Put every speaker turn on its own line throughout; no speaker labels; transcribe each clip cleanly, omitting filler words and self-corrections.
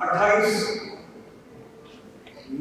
28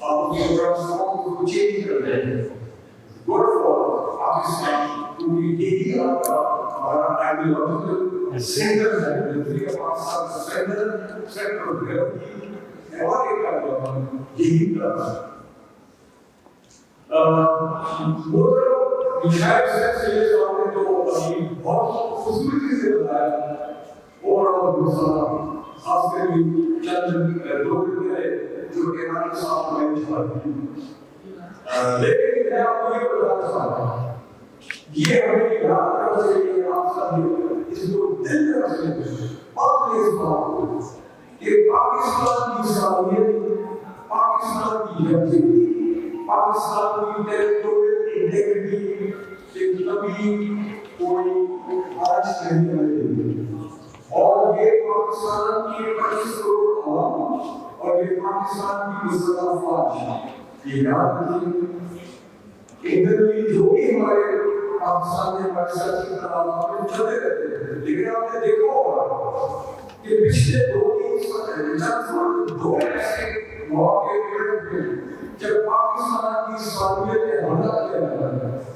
آپ کے ٹرانسفارم کو چینج کر رہے ہیں. گڈ فار پاکستان کیونکہ یہی آپ کا ہمارا آئیڈیالوجیکل سینٹر ہے. ملٹری کا پاکستان کا سینٹر آف گریوٹی ہمارے کا یہی کرنا ہے. وہ شاید سے یہ آپ نے جو بہت خوبصورتی سے بتایا اور خاص کر چند لوگ جو کہ ہمارے ساتھ میں لیکن میں آپ کو یہ بتانا چاہتا ہوں یہ ہمیں یاد رکھنا چاہیے آپ سب اس کو دل میں رکھیں اور اس بات کو کہ پاکستان کی صلاحیت پاکستان کی یکجہتی پاکستان کی ٹیریٹوریل انٹیگریٹی سے کبھی کوئی آج نہیں رہے. اور یہ پاکستان کی 25 کروڑ عوام اور یہ پاکستان کی مسلح افواج یہ یاد رکھیں کہ جو بھی ہمارے پاکستان میں معاشرت کی طرح چلتے رہتے ہیں. لیکن آپ نے دیکھا ہوگا کہ پچھلے دو ایسے مواقع ہوئے جب پاکستان کی صلاحیت نے حملہ کیا ہے.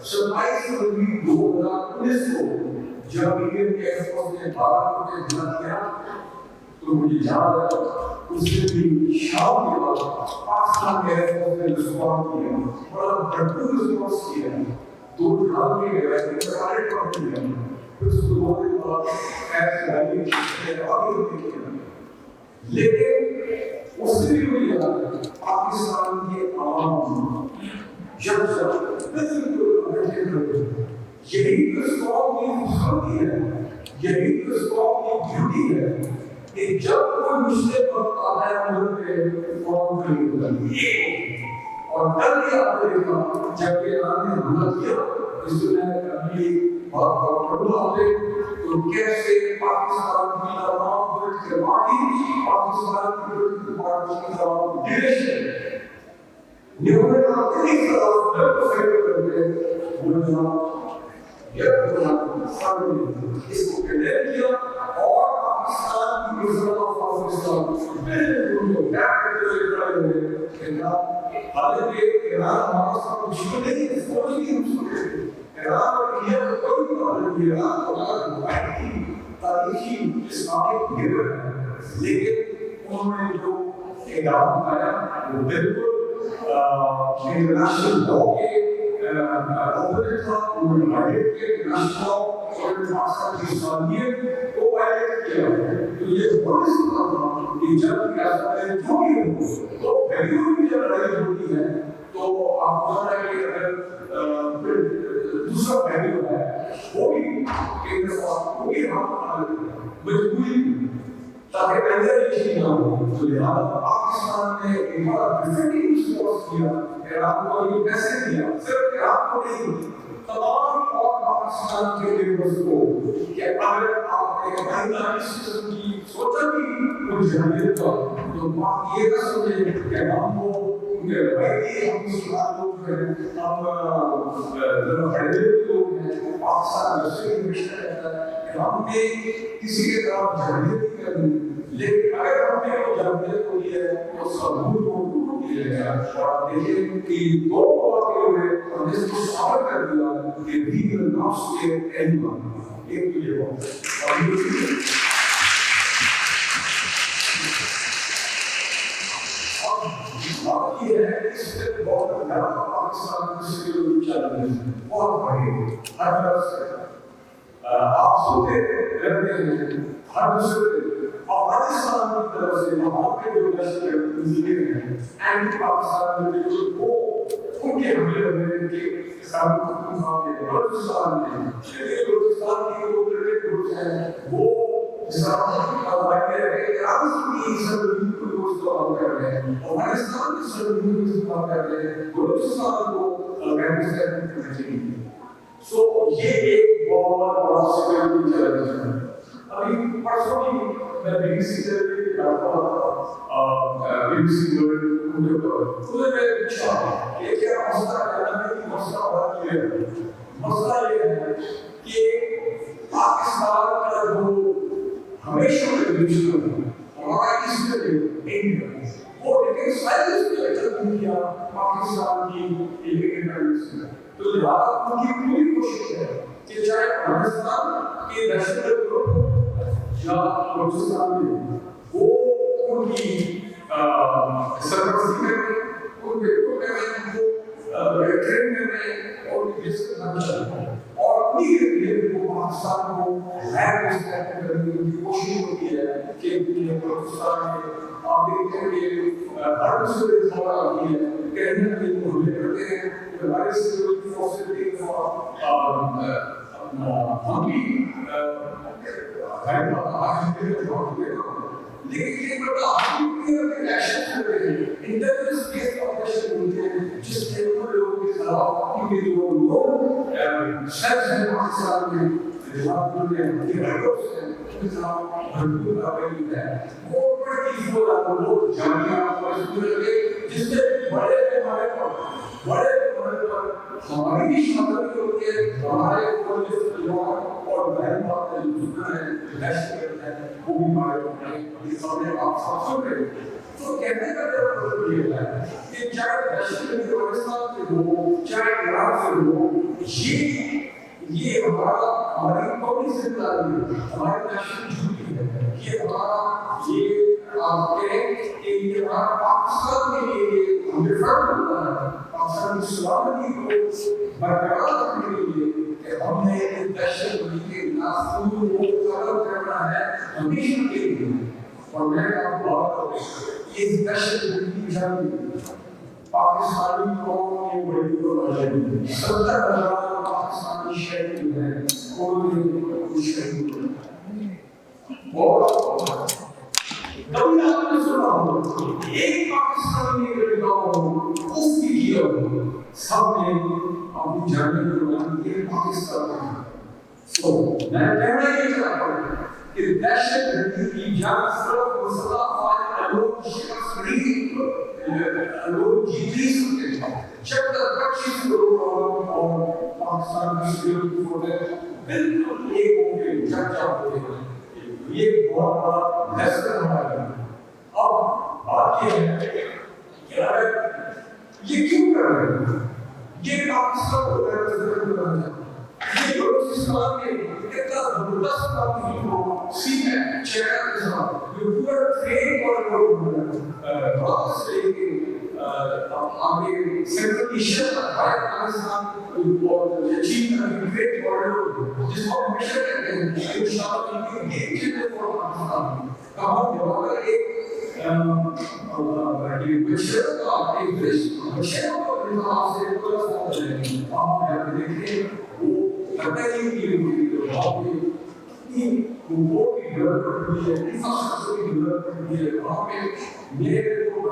27 فروری 2019 کو جب انڈین ایئر فورس نے بھارت کو حملہ کیا تو مجھے یاد ہے اس دن شام کے بعد پاکستان ایئر فورس نے رسپانس کیا بڑا بھرپور رسپانس کیا. 2 سال کے گئے سارے کام کیا پھر اس کو 2 دن بعد ایسے آئی لیکن اس سے بھی کوئی یاد ہے پاکستان کے عوام جب یہی تو اس قوم کی خوبصورتی ہے یہی تو اس قوم کی بیوٹی ہے کہ جب کوئی مشکل وقت آتا ہے ملک پہ قوم کھڑی ہو جاتی ہے. اور کل بھی آپ نے دیکھا جب یہ ایران نے حملہ کیا اس سے میں ابھی بہت پڑھوں آپ نے تو کیسے پاکستان کی تمام پولیٹیکل پارٹی پاکستان کی پولیٹیکل پارٹی کی تمام ڈیریشن نیومن آپ کے ایک طرف ڈر فیکٹ کرتے ہیں وہ اس کو کنڈیم کیا اور پاکستان کی مسلح افواج بالکل بیک کرتے حالانکہ ایران ہمارا ساتھ دشمن نہیں ہے فوج نہیں ہے. ایران اور انڈیا کا کوئی معاملہ نہیں. ایران ہمارا روایتی تاریخی اسلامک گروہ ہے لیکن انہوں نے جو اقدام اٹھایا وہ بالکل انٹرنیشنل لاء کے اوپر تھا. انہوں نے وائلیٹ کیا انٹرنیشنل لاء اور پاکستان کی صلاحیت کو وائلیٹ کیا. تو یہ بہت سی بات ہے کہ جب ریاست میں جو بھی ہو تو ویلیو کی جب لڑائی ہوتی ہے تو آپ کو پتہ ہے کہ اگر دوسرا ویلیو ہے وہ بھی ایک دفعہ وہ بھی ہم مجبوری تاکہ پہلے یہ چیز نہ ہو. تو لہٰذا پاکستان نے ایک بار ڈیفینڈنگ رسپانس کیا ایران کو یہ پیسے دیا صرف ایران کو نہیں تمام اور پاکستان کے لیڈرز کو کہ اگر آپ ایک بہتر سسٹم کی سوچا بھی کوئی جہلیت کا تو آپ یہ نہ سوچیں کہ ہم کو روایتی ہم مسلمان لوگ ہیں ہم بڑے لوگ ہیں پاکستان ویسے مشکل رہتا ہے کہ ہم نے کسی کے طرف جہلیت نہیں کرنی. لیکن اگر ہم نے وہ جہلیت کو لیا ہے تو ثبوت کو ڈھونڈ لیا ہے اور آپ دیکھیں کہ 2 واقعے ہوئے اور جس کو ثابت کر دیا کہ دین النفس کے ایمان ایک تو یہ بات اور بات یہ ہے کہ اس سے بہت زیادہ پاکستان کسی کے لیے چیلنج ہے بہت بڑے ہر طرف سے آپ سنتے رہتے ہیں ہر دوسرے افغانستان کی طرف سے وہاں کے جو نیشنل انجینئر ہیں اینٹی پاکستان میں جو ان کے حملے ہوئے کہ اسلامی حکومت کے بلوچستان میں بلوچستان کے جو کرکٹ گروپ ہیں وہ اسلام کا وائر ہے کہ ایران کی سرحدی کو استعمال کر رہے ہیں افغانستان کی سرحدی کو استعمال کر رہے ہیں بلوچستان کو افغانستان کرنا چاہیے. سو یہ ایک بہت بڑا سیکورٹی چیلنج ہے. ابھی پرسوں بھی میں بی بی سی سے کرتا تھا بی بی سی ورلڈ ان کے اوپر تو میں پوچھا کہ کیا مسئلہ ہے کہ مسئلہ بڑا یہ ہے. مسئلہ یہ ہے کہ پاکستان کا جو ہمیشہ ریلیشن ہے ہمارا اس میں وہ لیکن سائنس کے چلتے کیا پاکستان کی انڈیپینڈنس میں. تو لہٰذا ان کی پوری کوشش ہے کہ چاہے افغانستان کے دہشت گرد گروپ یا بلوچستان میں وہ ان کی سرپرستی کریں, ان کے ٹرین کریں اور ان کی جسم اور اپنی پاکستان کو کرنے کی کوشش ہوتی ہے کہ بلوچستان میں آپ دیکھتے ہیں کہ ہر دوسرے دور آتی ہے کہیں نہ کہیں حملے کرتے ہیں. ہمارے سیکورٹی فورسز کے ہم بھی لیکن یہ بڑا آدمی ایکشن کر رہے ہیں انٹرنیشنل اسپیس آپریشن ہوتے ہیں جس کے اوپر لوگوں کے خلاف ان کے جو لوگ شخص ہیں پاکستان میں جہاں میں ان کے ہیڈرس ہیں ان کے خلاف بھرپور کارروائی ہے. گورنمنٹ کی جو لوگ جامعہ جس سے بڑے پیمانے پر ہماری بھی شامل ہوتی ہے, ہمارے اور بہن بات ہے دہشت گرد ہے وہ بھی ہمارے سامنے آپ سب سن رہے ہیں. تو کہنے کا مطلب یہ ہے کہ چاہے دہشت گردی افغانستان سے ہو چاہے عراق سے ہو, یہ ہماری قومی ذمہ داری ہے, ہماری نیشنل ڈیوٹی ہے. یہ ہمارا یہ آپ کہیں کہ یہ ہمارا پاکستان کے لیے ہمیں فرض ہوتا ہے پاکستان کی سلامتی کو برقرار رکھنے کے لیے کہ ہم نے دہشت گردی کے ناسور کو ختم کرنا ہے ہمیشہ کے لیے. اور میں آپ کو بات کروں یہ دہشت گردی کی جنگ پاکستانی قوم کی بڑی قربانی 70,000 پاکستانی شہید ہیں کوئی شہید اور کبھی آپ نے سنا ہو ایک پاکستانی لڑکا ہو اس کی کیا ہو سب نے اپنی جانیں قربان کی پاکستان میں. تو میں کہنا یہ چاہتا ہوں کہ دہشت گردی کی جنگ صرف مسئلہ فائل لوگ شخص نہیں لوگ جیتی سکتے ہیں جب تک 25 لوگ اور پاکستان کی سیکورٹی فورسز بالکل ایک ہو کے چرچا ہوتے ہیں. یہ بہت بڑا لیسن ہمارا. اب بات یہ ہے کہ اگر یہ کیوں کر رہے ہیں, یہ پاکستان کو ریپرزینٹ کرنا ہے, یہ بلوچستان کے اتنا زبردست آدمی کو سیکھ ہے چہرہ کے ساتھ جو پورا ٹرین اور راس لے کے آگے سینٹرل ایشیا تک پاکستان اور چین کا گریٹ کاریڈور جس کو ہم ہمیشہ کہتے ہیں کہ انشاءاللہ ان کی گیم چینجر فار پاکستان کہاں ہوگا ایک بچے کا ایک بچے کو انتخاب سے کوئی فون نہیں آپ یہاں دیکھیں وہ لگتا ہے کہ آپ کی وہ کی ڈیولپمنٹ ہوئی ہے انفراسٹرکچر کی ڈیولپمنٹ ہوئی ہے وہاں پہ میرے کو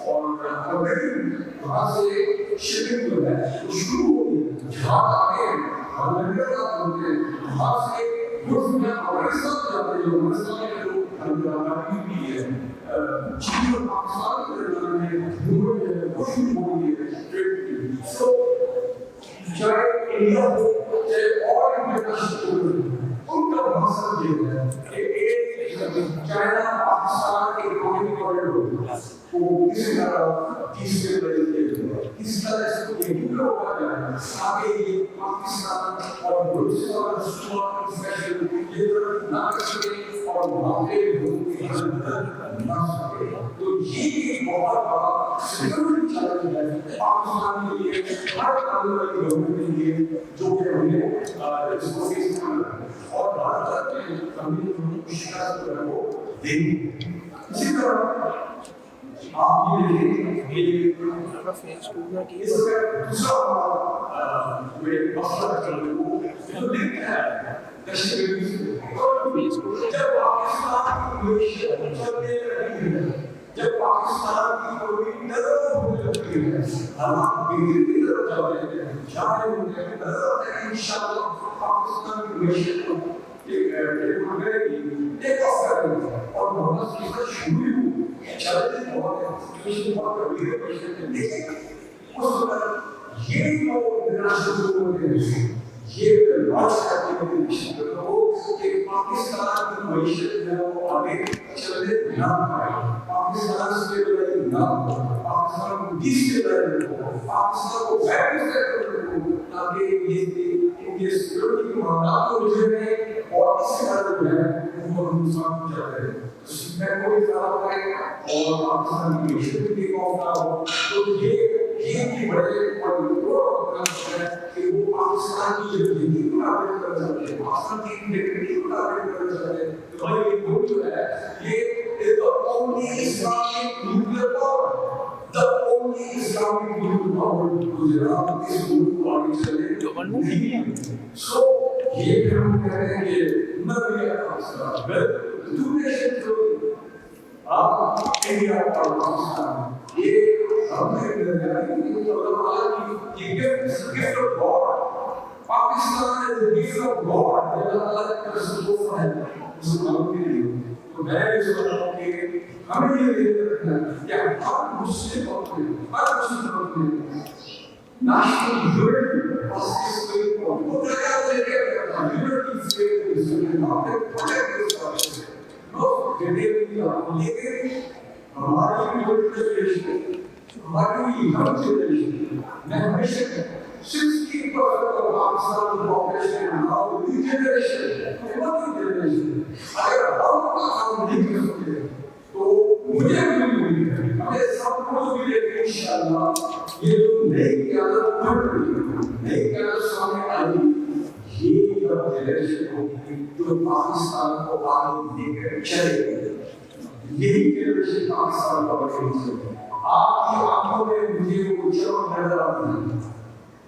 اور آلریڈی وہاں سے شپنگ جو ہے وہ شروع ہو گئی ہے. جہاں آگے ہم لنگر کا ہوتے ہیں وہاں سے گڈس میں افغانستان جاتے ہیں. افغانستان میں جو ہماری بھی ہے چین اور پاکستان کے درمیان میں وہ شروع ہو گئی ہے ٹریڈ کی. سو چاہے انڈیا ہو چاہے اور انٹرنیشنل ان کا مقصد یہ ہے کہ ایک چائنا پاکستان کے اکنامک کوریڈور کو کسی طرح تیسرے درجے کے کس طرح سے ایک ہوگا جائے تاکہ یہ پاکستان اور بلوچستان صوبہ اسپیشل یہ طرف نہ کر سکے اور وہاں پہ لوگوں کی حالت نہ سکے. تو یہ ایک بہت بڑا سیکورٹی چیلنج ہے پاکستان کے لیے, ہر آنے والی گورنمنٹ کے لیے جو کہ ہم نے اس کو فیس کرنا ہے اور بھارت میں ہمیں شکست کو دینی. اسی طرح آپ یہ دیکھیں کہ اس کا دوسرا مسئلہ چل رہا ہے جو دیکھتا ہے دہشت گردی سے جب پاکستان کی چلتے رہی ہے, جب پاکستان کی کوئی نظر ہونے لگتی ہے حالات بہتری کی طرف جا رہے ہیں چاہے مجھے نظر آتا ہے انشاءاللہ پاکستان کی معیشت کو ایک کرے گی ایک افسر اور محمد کی طرف شروع ہوئی چلتے بہت ہے اس بہت کبھی ہے لیکن اس وقت یہ جو انٹرنیشنل ہوتے ہیں یہ لانچ کرتے ہیں کہ پاکستان کی معیشت ہے وہ آگے چلنے نہ پائے، پاکستان سے لڑائی نہ ہو، پاکستان کو ڈیسٹیبلائز ہو، پاکستان کو ویپنائز ہو، تاکہ یہ سیکورٹی کے معاملات کو رجھے اور اس کے بعد جو ہے وہ ہندوستان کو چاہتے ہیں میں کوئی خراب کرے اور پاکستان کی معیشت بھی موقع ہو تو یہ بڑے ہے کہ وہ پاکستان کی زندگی کو قابل کر سکتے ہیں، پاکستان کی انٹیگریٹی کو قابل کر سکتے ہیں. تو بھائی یہ ملک جو ہے یہ is the only Islamic nuclear power. The only Islamic nuclear power Gujarat اس ملک کو آگے چلے نہیں. سو یہ پھر ہم کہہ رہے ہیں کہ نبی پاکستان ٹو نیشن تھیوری آپ انڈیا اور پاکستان یہ ہم نے اللہ تعالیٰ کی gift of God. Pakistan is the gift of God. اللہ تعالیٰ کا رسول ہے مسلمانوں کے لیے. تو میں یہ سمجھتا ہوں کہ ہمیں یہ دیکھنا ہے کہ ہر مسلم وقت میں national unity was this way for وہ کیا لے کے unity سے ہمارے پروجیکٹ اسٹارٹ نو جنریٹلی ہم لے کے ہماری پولیٹیشن ہماری یونگ جنریشن میں ہمیشہ 60% of Pakistan population is now new generation, emerging generation. اگر ہم کام نہیں کر سکتے تو مجھے بھی امید ہے ہمیں سب کو بھی انشاءاللہ یہ جو نئی قیادت بن رہی ہے، نئی قیادت سامنے آئی، یہ جنریشن ہوگی جو پاکستان کو آگے لے کر چلے گی. یہی جنریشن پاکستان کا بچے گی. آپ کی آنکھوں میں مجھے وہ چمک نظر آتی ہے،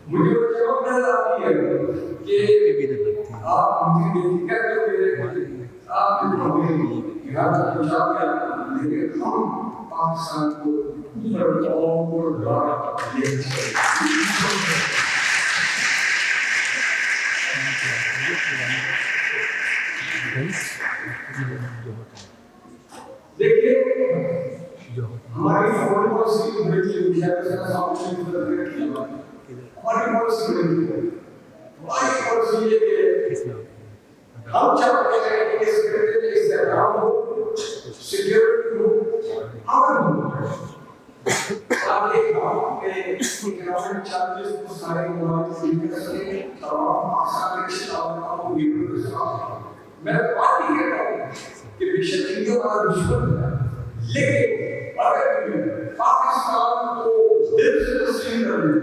مجھے وہ چمک نظر آتی ہے کہ آپ مجھے دیکھ کر میرے آپ نے پڑھے یہاں تک پہنچا دیا، لیکن ہم پاکستان کو اور دوبارہ لے دیکھیے ہماری فورن پالیسی بڑی ہماری پالیسی بڑی ہے. ہماری پالیسی یہ کہ ہم چاہتے ہیں کہ اس استحکام ہو، سیکیورٹی ہو، امن ہو، تاکہ ہم کے اکنامک چیلنجز کو سارے ممالک سے کر سکیں. تمام پاکستان کے شعب کو بھی کر سکیں. میں بات نہیں کہتا ہوں کہ بے شک انڈیا ہمارا دشمن ہے، لیکن اگر پاکستان کو دل سے تسلیم کر لیں،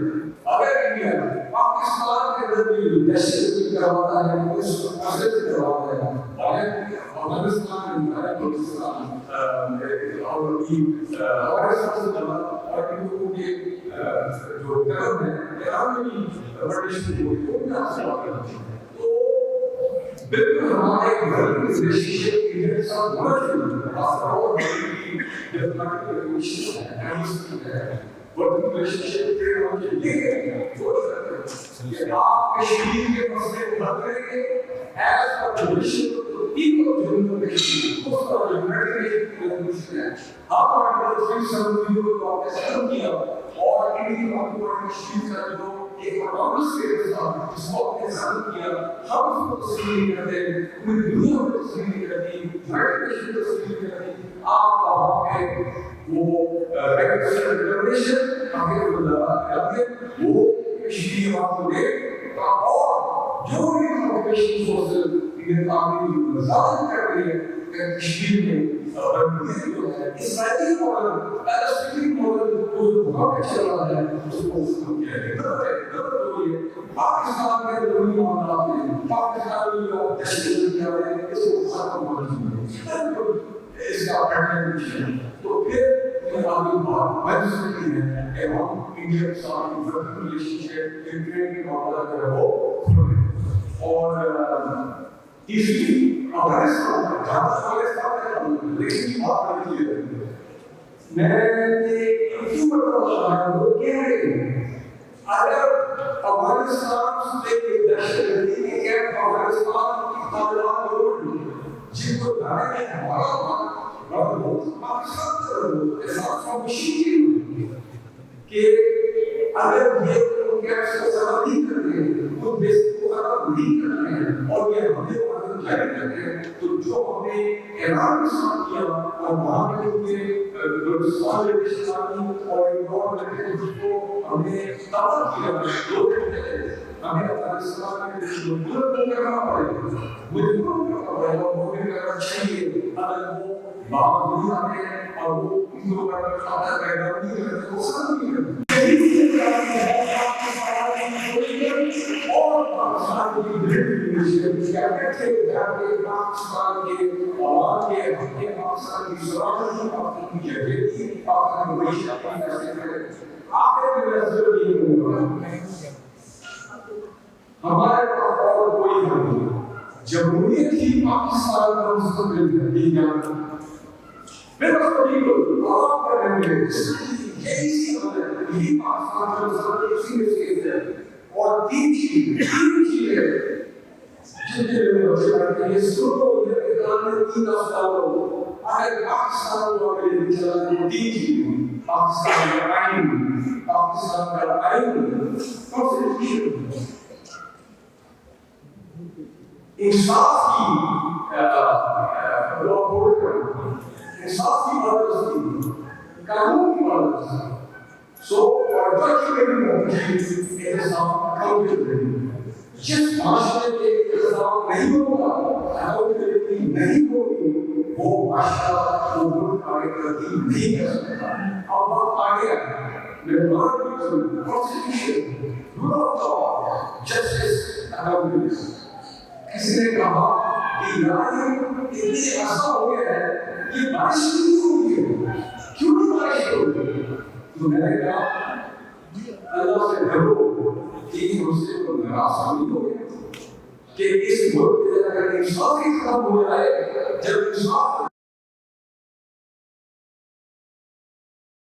اگر انڈیا پاکستان کے اندر بھی دہشت کرواتا ہے، اس کو حاصل کرواتا ہے، افغانستان میں پاکستان اور ہمارے ساتھ اور ان لوگوں کے جو قدم ہے ایران میں بھی ورزش کی ہوئی وہ بھی حاصل کرتے ہیں. بالکل ہمارے گھر کی ریلیشنشپ کے ساتھ بہت ہی اور ڈیولپمنٹ کی کوشش ہے ورکنگ ریلیشنشپ کے ہم یہ کہ آپ کشمیر کے مسئلے کو حل کریں گے as per relation people of Jammu Kashmir اس پر یونائٹڈ نیشن ہے. آپ ہمارے تھری سرمنی کو آپ نے ختم کیا اور انڈین آکوپائڈ کشمیر کا جو ایک اٹامس اسٹیٹس تھا جس کو آپ نے ختم کیا، ہم اس کو تسلیم نہیں کرتے، پوری دنیا کو تسلیم نہیں کرتی، یونائٹڈ نیشن کو تسلیم نہیں کرتی. آپ کا وہاں پہ وہ ریکگنیشن ڈکلریشن تاکہ وہ کشمیر وہاں کو دے اور جو بھی آکوپیشن فورسز انڈین آرمی مظاہر کر رہی ہے کہ کشمیر میں جو ہے اسرائیلی ماڈل پیلسٹینی ماڈل جو وہاں پہ چل رہا ہے اس کو ختم کیا ہے. پاکستان کے ضروری معاملات میں پاکستان میں جو دہشت کیا ہے اس کو ختم ہونا چاہیے. اس کا پیٹرن تو پھر آگے بات بن سکتی ہے کہ ہم انڈیا کے ساتھ ورکنگ ریلیشنشپ ٹریڈ کے معاملات جو ہے وہ اور تیسری افغانستان جہاں افغانستان لیکن بات نہیں ہے. میں نے کیوں بتایا وہ کہہ رہے ہیں اگر افغانستان سے دہشت گردی کے کیمپ افغانستان کی طالبان لوگ جن کو لانے میں ہمارا پاکستان کا کہ اگر یہ کیمپ سے سفر نہیں کرتے ہیں تو بیس کو ختم نہیں کرتے ہیں اور یہ ہمیں جاری کرتے ہیں. تو جو ہم نے ایران کے ساتھ کیا اور وہاں کے بلوچستان میں اور گورنمنٹ نے اس کو ہم نے تباہ کیا ہمیں افغانستان میں مجبور کرنا پڑے گا کرنا چاہیے اگر وہ باہر نہیں آتے ہیں اور وہ ان کو خطر پیدا نہیں کرتے وہ سب نہیں کرتے. اور پاکستان کی پاکستان کے عوام کے پاکستان کی سرحد کی جگہ پاکستان کی معیشت آخر میں یہ ہمارے پاس اور کوئی حل نہیں. جمہوریت ہی پاکستان کا مستقبل نہیں جانتا. پھر اس کو عوام کا رہنے یہی پاکستان کا مستقبل اسی میں سے ہے. اور تین چیزیں جن کے لیے یہ سنو یہ اقدام میں 3 افسر اگر پاکستان کو اگر چلانے کو 3 چیزیں پاکستان کا آئین کانسٹیٹیوشن انصاف کی انصاف کی پابندی قانون کی پابندی سو اور جس معاشرے کے انتظام نہیں ہوگا اکاؤنٹیبلٹی نہیں ہوگی وہ معاشرہ ملک آگے ترقی نہیں کر سکتا. اب وقت آ گیا کسی نے کہا کہ یار اتنی ایسا ہو گیا ہے کہ بارش نہیں ہوگی کیوں نہیں بارش ہوگی. تو میں نے کہا اللہ سے ڈرو کہ مسلم کو ناراض نہیں ہوگا کہ اس ملک کے اندر انصاف ختم ہو جائے. جب انصاف